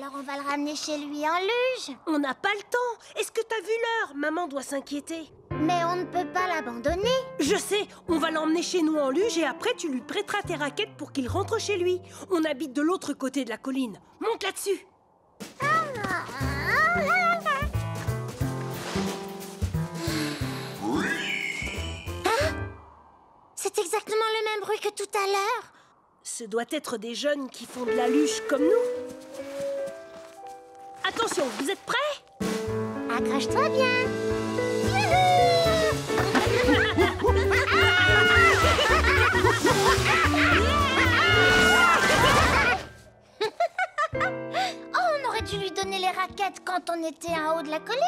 Alors on va le ramener chez lui en luge. On n'a pas le temps. Est-ce que t'as vu l'heure? Maman doit s'inquiéter. Mais on ne peut pas l'abandonner. Je sais, on va l'emmener chez nous en luge et après tu lui prêteras tes raquettes pour qu'il rentre chez lui. On habite de l'autre côté de la colline. Monte là-dessus. C'est exactement le même bruit que tout à l'heure. Ce doit être des jeunes qui font de la luge comme nous. Attention, vous êtes prêts? Accroche-toi bien. Oh, on aurait dû lui donner les raquettes quand on était en haut de la colline.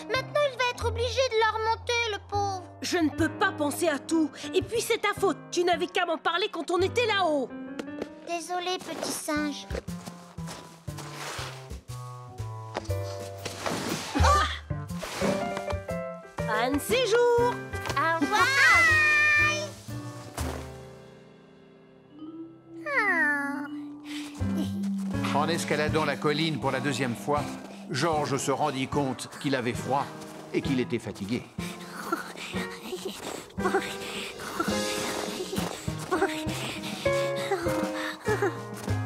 Maintenant, il va être obligé de la remonter, le pauvre. Je ne peux pas penser à tout. Et puis c'est ta faute. Tu n'avais qu'à m'en parler quand on était là-haut. Désolé, petit singe. Anne séjour. Au revoir. En escaladant la colline pour la deuxième fois, Georges se rendit compte qu'il avait froid et qu'il était fatigué.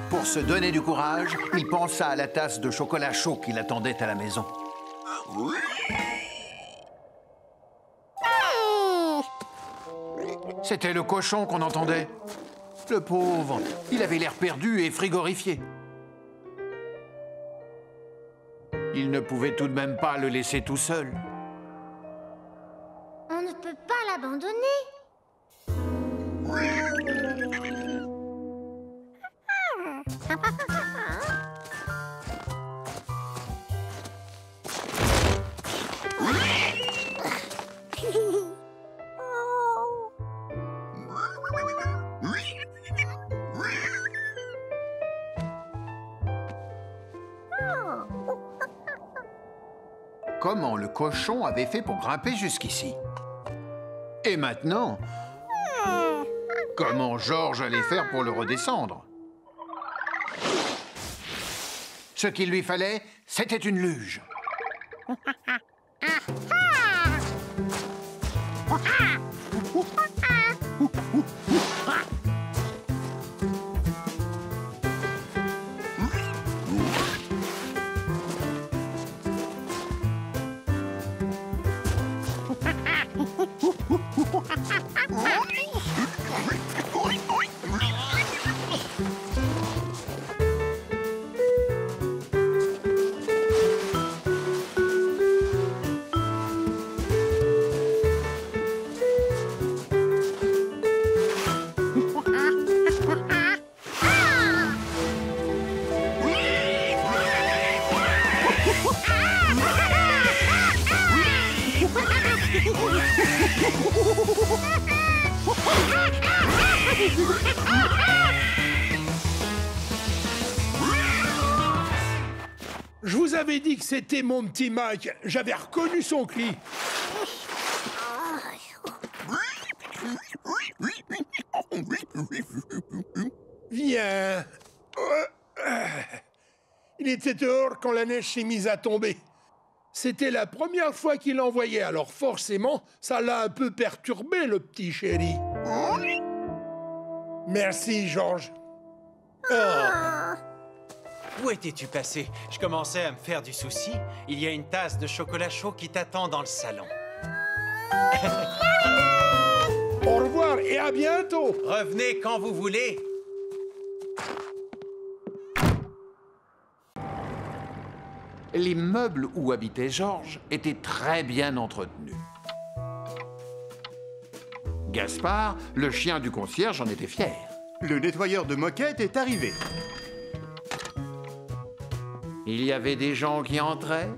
Pour se donner du courage, il pensa à la tasse de chocolat chaud qui l'attendait à la maison. C'était le cochon qu'on entendait. Le pauvre, il avait l'air perdu et frigorifié. Il ne pouvait tout de même pas le laisser tout seul. On ne peut pas l'abandonner. Comment le cochon avait fait pour grimper jusqu'ici? Et maintenant, comment Georges allait faire pour le redescendre? Ce qu'il lui fallait, c'était une luge. Je vous avais dit que c'était mon petit Mike. J'avais reconnu son cri. Viens. Il était dehors quand la neige s'est mise à tomber. C'était la première fois qu'il en voyait, alors forcément, ça l'a un peu perturbé, le petit chéri. Merci, Georges. Où étais-tu passé? Je commençais à me faire du souci. Il y a une tasse de chocolat chaud qui t'attend dans le salon. Au revoir et à bientôt. Revenez quand vous voulez. L'immeuble où habitait Georges était très bien entretenu. Gaspard, le chien du concierge, en était fier. Le nettoyeur de moquette est arrivé. Il y avait des gens qui entraient.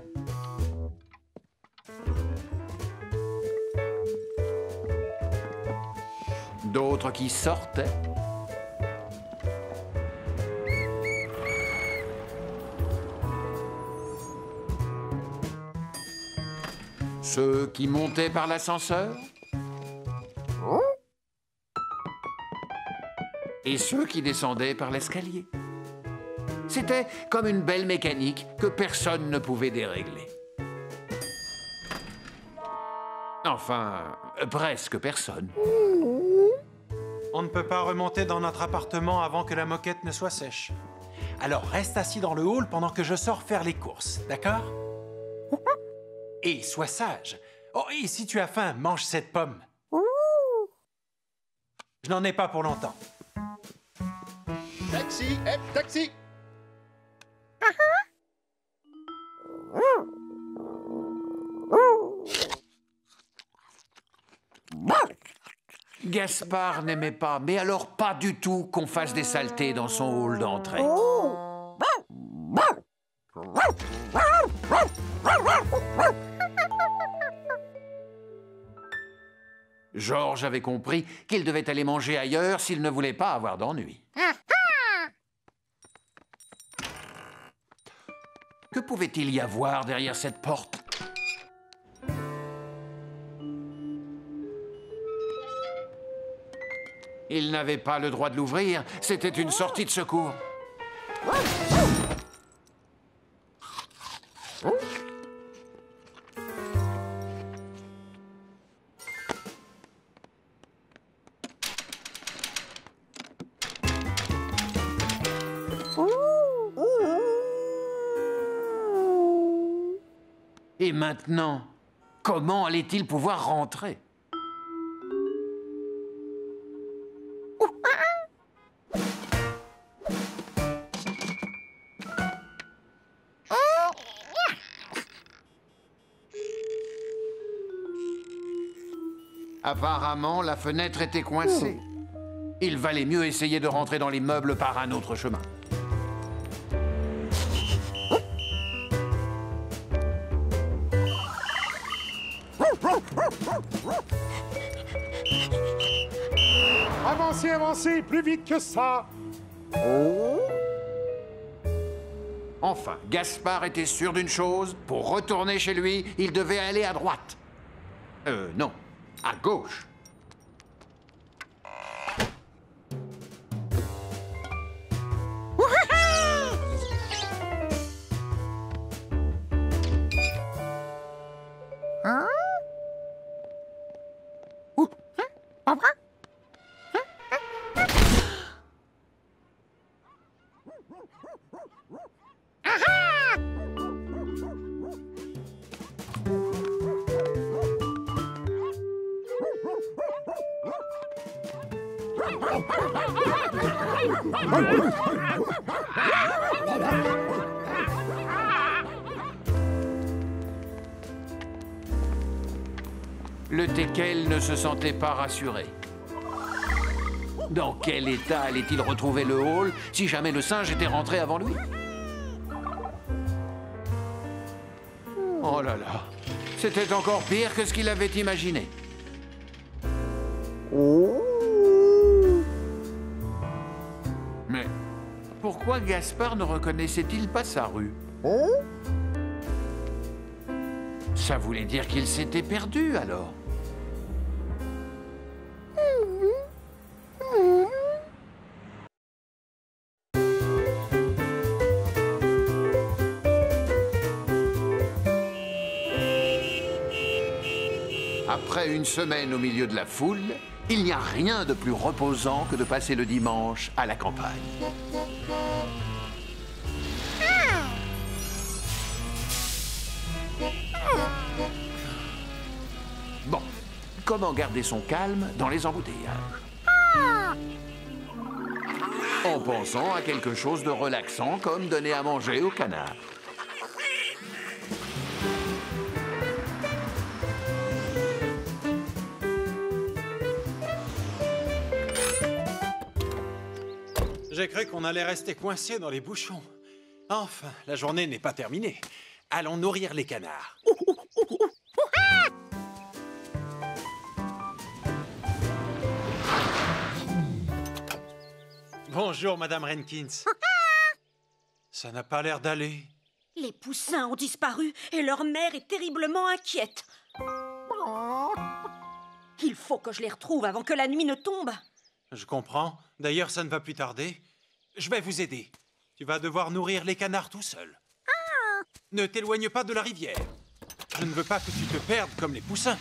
D'autres qui sortaient. Ceux qui montaient par l'ascenseur. Et ceux qui descendaient par l'escalier. C'était comme une belle mécanique que personne ne pouvait dérégler. Enfin, presque personne. On ne peut pas remonter dans notre appartement avant que la moquette ne soit sèche. Alors reste assis dans le hall pendant que je sors faire les courses, d'accord? Et sois sage. Oh, et si tu as faim, mange cette pomme. Je n'en ai pas pour longtemps. Taxi, taxi. Gaspard n'aimait pas, mais alors pas du tout, qu'on fasse des saletés dans son hall d'entrée. Georges avait compris qu'il devait aller manger ailleurs s'il ne voulait pas avoir d'ennui. Que pouvait-il y avoir derrière cette porte? Il n'avait pas le droit de l'ouvrir, c'était une sortie de secours. Et maintenant, comment allait-il pouvoir rentrer? Apparemment, la fenêtre était coincée. Il valait mieux essayer de rentrer dans l'immeuble par un autre chemin. Avancez, avancez, plus vite que ça. Enfin, Gaspard était sûr d'une chose, pour retourner chez lui, il devait aller à droite. Non, à gauche. Le teckel ne se sentait pas rassuré. Dans quel état allait-il retrouver le hall si jamais le singe était rentré avant lui? Oh là là, c'était encore pire que ce qu'il avait imaginé. Mais pourquoi Gaspard ne reconnaissait-il pas sa rue? Ça voulait dire qu'il s'était perdu, alors. Après une semaine au milieu de la foule, il n'y a rien de plus reposant que de passer le dimanche à la campagne. Bon, comment garder son calme dans les embouteillages? En pensant à quelque chose de relaxant comme donner à manger au canard. J'ai cru qu'on allait rester coincé dans les bouchons. Enfin, la journée n'est pas terminée. Allons nourrir les canards. Bonjour, Madame Renkins. Ça n'a pas l'air d'aller. Les poussins ont disparu et leur mère est terriblement inquiète. Il faut que je les retrouve avant que la nuit ne tombe. Je comprends. D'ailleurs, ça ne va plus tarder. Je vais vous aider. Tu vas devoir nourrir les canards tout seul. Ne t'éloigne pas de la rivière. Je ne veux pas que tu te perdes comme les poussins.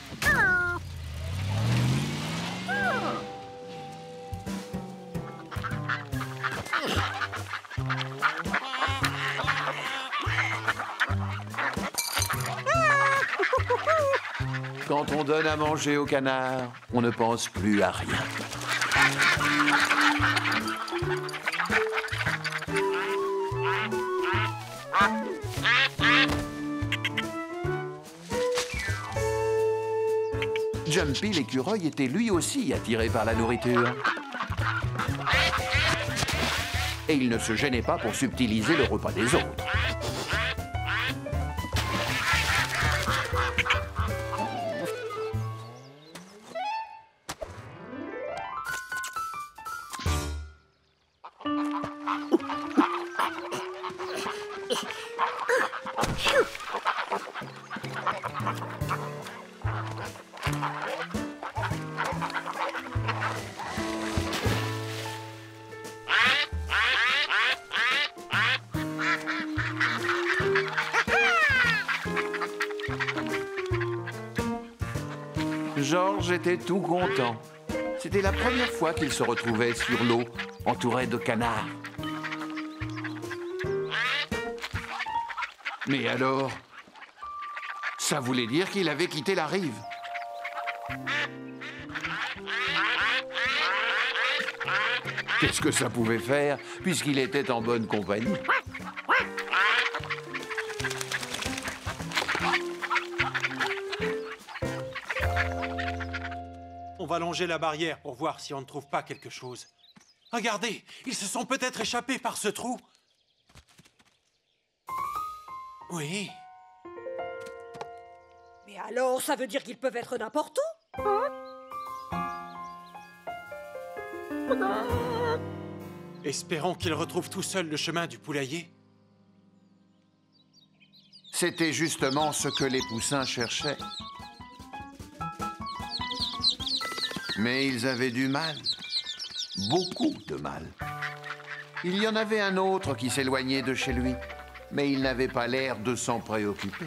Quand on donne à manger aux canards, on ne pense plus à rien. Jumpy l'écureuil était lui aussi attiré par la nourriture. Et il ne se gênait pas pour subtiliser le repas des autres. George était tout content. C'était la première fois qu'il se retrouvait sur l'eau, entouré de canards. Mais alors, ça voulait dire qu'il avait quitté la rive. Qu'est-ce que ça pouvait faire, puisqu'il était en bonne compagnie? On va longer la barrière pour voir si on ne trouve pas quelque chose. Regardez, ils se sont peut-être échappés par ce trou. Oui. Mais alors, ça veut dire qu'ils peuvent être n'importe où? Espérons qu'ils retrouvent tout seuls le chemin du poulailler. C'était justement ce que les poussins cherchaient. Mais ils avaient du mal. Beaucoup de mal. Il y en avait un autre qui s'éloignait de chez lui, mais il n'avait pas l'air de s'en préoccuper.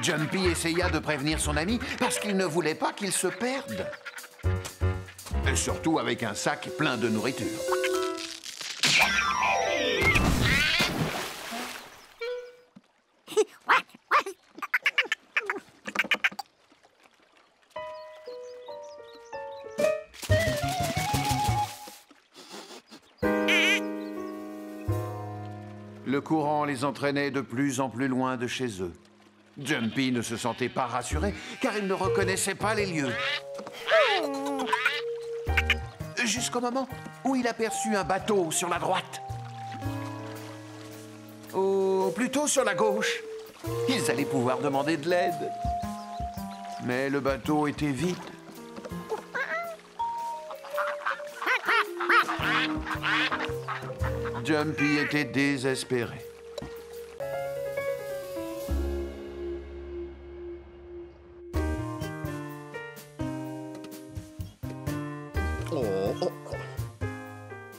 Jumpy essaya de prévenir son ami parce qu'il ne voulait pas qu'il se perde. Et surtout avec un sac plein de nourriture. Le courant les entraînait de plus en plus loin de chez eux. Jumpy ne se sentait pas rassuré, car il ne reconnaissait pas les lieux. Jusqu'au moment où il aperçut un bateau sur la droite. Ou plutôt sur la gauche. Ils allaient pouvoir demander de l'aide. Mais le bateau était vide. Jumpy était désespéré.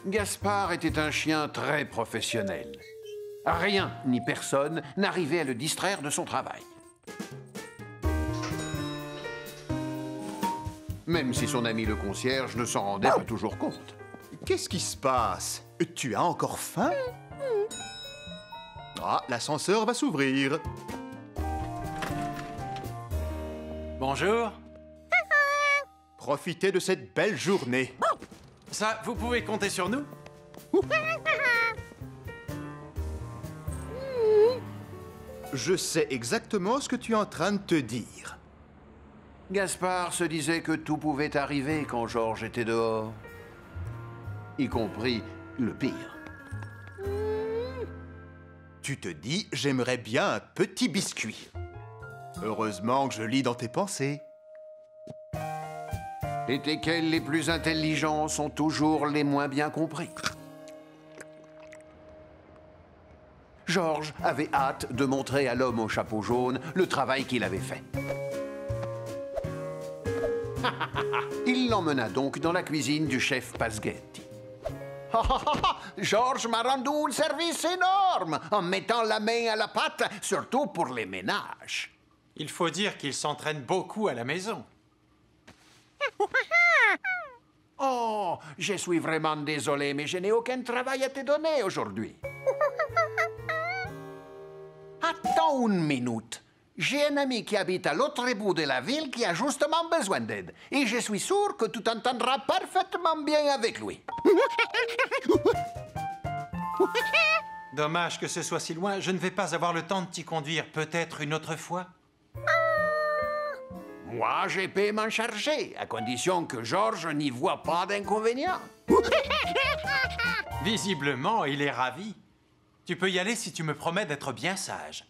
Gaspard était un chien très professionnel. Rien ni personne n'arrivait à le distraire de son travail. Même si son ami le concierge ne s'en rendait pas toujours compte. Qu'est-ce qui se passe? Tu as encore faim? Ah, l'ascenseur va s'ouvrir. Bonjour. Profitez de cette belle journée. Ça, vous pouvez compter sur nous? Je sais exactement ce que tu es en train de te dire. Gaspard se disait que tout pouvait arriver quand George était dehors. Y compris le pire. Tu te dis, j'aimerais bien un petit biscuit. Heureusement que je lis dans tes pensées. Et lesquels les plus intelligents sont toujours les moins bien compris. George avait hâte de montrer à l'homme au chapeau jaune le travail qu'il avait fait. Il l'emmena donc dans la cuisine du chef Pasghetti. Georges m'a rendu un service énorme en mettant la main à la pâte, surtout pour les ménages. Il faut dire qu'il s'entraîne beaucoup à la maison. Oh, je suis vraiment désolé, mais je n'ai aucun travail à te donner aujourd'hui. Attends une minute. J'ai un ami qui habite à l'autre bout de la ville qui a justement besoin d'aide. Et je suis sûr que tu t'entendras parfaitement bien avec lui. Dommage que ce soit si loin. Je ne vais pas avoir le temps de t'y conduire. Peut-être une autre fois? Moi, je peux m'en charger, à condition que Georges n'y voit pas d'inconvénient. Visiblement, il est ravi. Tu peux y aller si tu me promets d'être bien sage.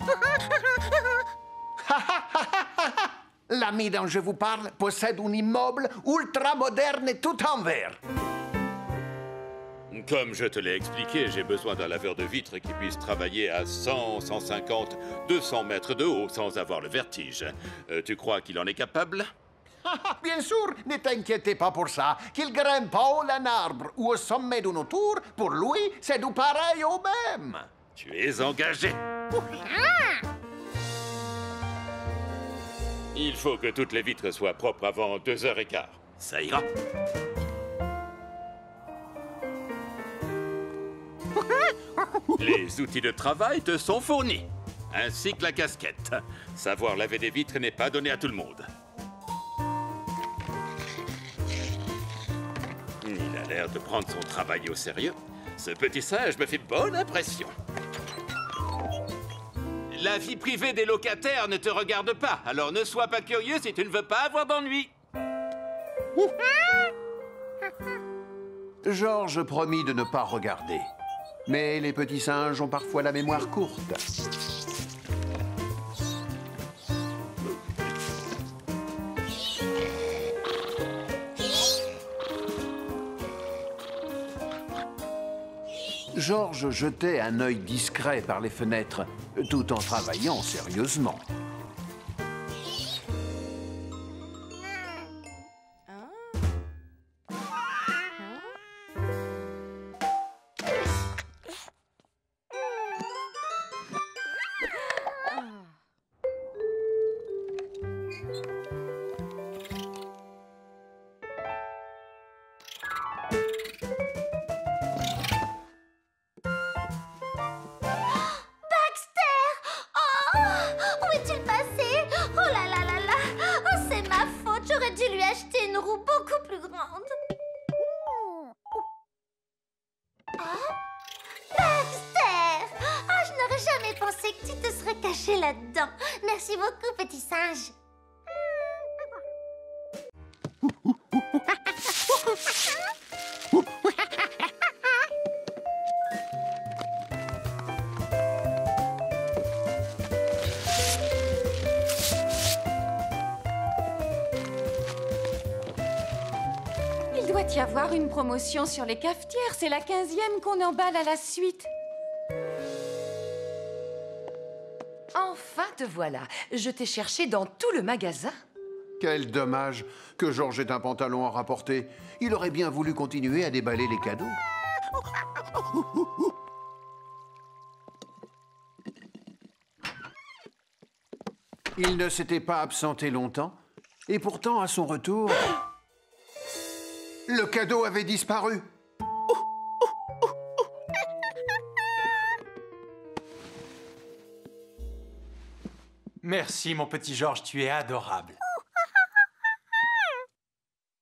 L'ami dont je vous parle possède un immeuble ultra moderne et tout en verre. Comme je te l'ai expliqué, j'ai besoin d'un laveur de vitres qui puisse travailler à 100, 150, 200 mètres de haut sans avoir le vertige. Tu crois qu'il en est capable? Bien sûr, ne t'inquiétez pas pour ça. Qu'il grimpe en haut d'un arbre ou au sommet d'une tour, pour lui, c'est du pareil au même. Tu es engagé. Il faut que toutes les vitres soient propres avant 2h15. Ça ira. Les outils de travail te sont fournis, ainsi que la casquette. Savoir laver des vitres n'est pas donné à tout le monde. Il a l'air de prendre son travail au sérieux. Ce petit singe me fait bonne impression. La vie privée des locataires ne te regarde pas, alors ne sois pas curieux si tu ne veux pas avoir d'ennui. Georges promit de ne pas regarder. Mais les petits singes ont parfois la mémoire courte. Georges jetait un œil discret par les fenêtres, tout en travaillant sérieusement. Là-dedans. Merci beaucoup, petit singe. Il doit y avoir une promotion sur les cafetières. C'est la 15e qu'on emballe à la suite. Enfin, te voilà. Je t'ai cherché dans tout le magasin. Quel dommage que Georges ait un pantalon à rapporter. Il aurait bien voulu continuer à déballer les cadeaux. Il ne s'était pas absenté longtemps, et pourtant, à son retour, le cadeau avait disparu. Merci, mon petit Georges, tu es adorable.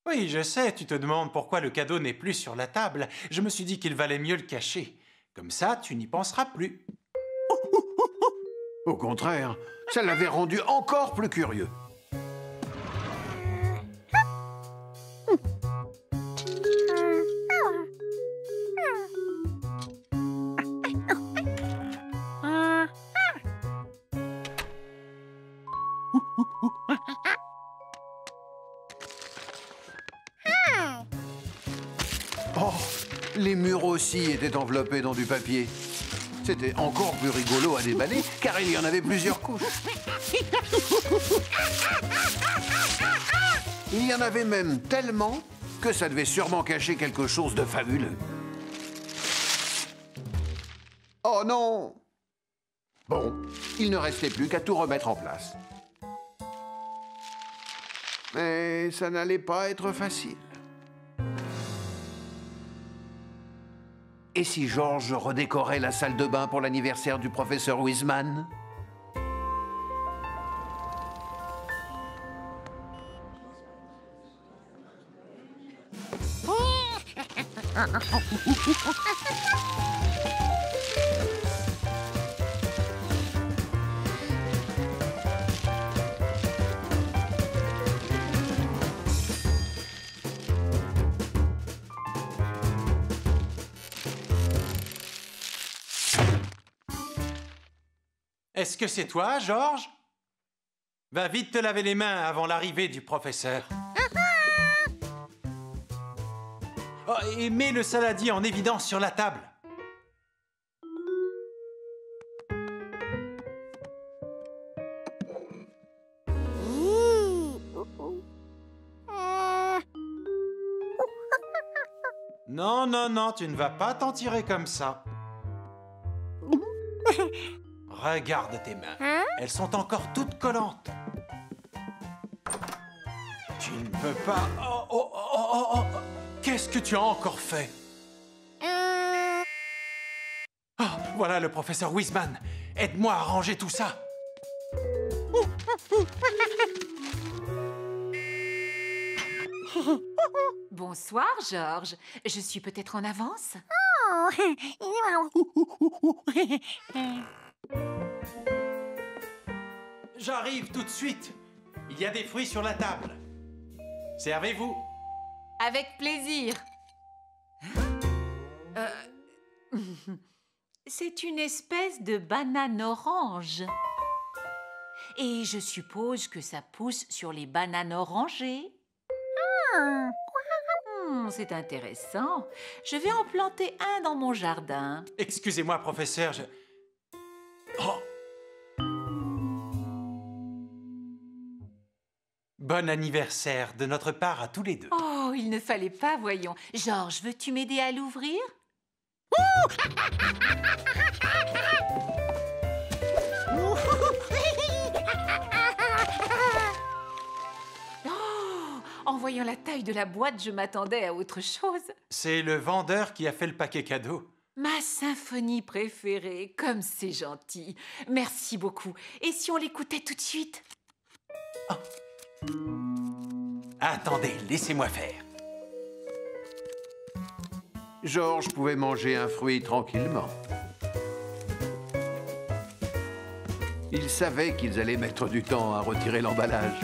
Oui, je sais, tu te demandes pourquoi le cadeau n'est plus sur la table. Je me suis dit qu'il valait mieux le cacher. Comme ça, tu n'y penseras plus. Au contraire, ça l'avait rendu encore plus curieux. Oh, les murs aussi étaient enveloppés dans du papier. C'était encore plus rigolo à déballer, car il y en avait plusieurs couches. Il y en avait même tellement que ça devait sûrement cacher quelque chose de fabuleux. Oh non! Bon, il ne restait plus qu'à tout remettre en place. Mais ça n'allait pas être facile. Et si George redécorait la salle de bain pour l'anniversaire du professeur Wiseman? Est-ce que c'est toi, George? Va vite te laver les mains avant l'arrivée du professeur. Oh, et mets le saladier en évidence sur la table. Non, non, non, tu ne vas pas t'en tirer comme ça. Regarde tes mains. Elles sont encore toutes collantes. Tu ne peux pas... Oh, oh, oh, oh, oh. Qu'est-ce que tu as encore fait? Oh, voilà le professeur Wiseman. Aide-moi à ranger tout ça. Bonsoir, George. Je suis peut-être en avance? J'arrive tout de suite. Il y a des fruits sur la table. Servez-vous. Avec plaisir. C'est une espèce de banane orange. Et je suppose que ça pousse sur les bananes orangées. C'est intéressant. Je vais en planter un dans mon jardin. Excusez-moi, professeur, Oh. Bon anniversaire de notre part à tous les deux. Oh, il ne fallait pas, voyons. George, veux-tu m'aider à l'ouvrir? En voyant la taille de la boîte, je m'attendais à autre chose. C'est le vendeur qui a fait le paquet cadeau. Ma symphonie préférée, comme c'est gentil. Merci beaucoup. Et si on l'écoutait tout de suite? Oh. Attendez, laissez-moi faire. George pouvait manger un fruit tranquillement. Il savait qu'ils allaient mettre du temps à retirer l'emballage.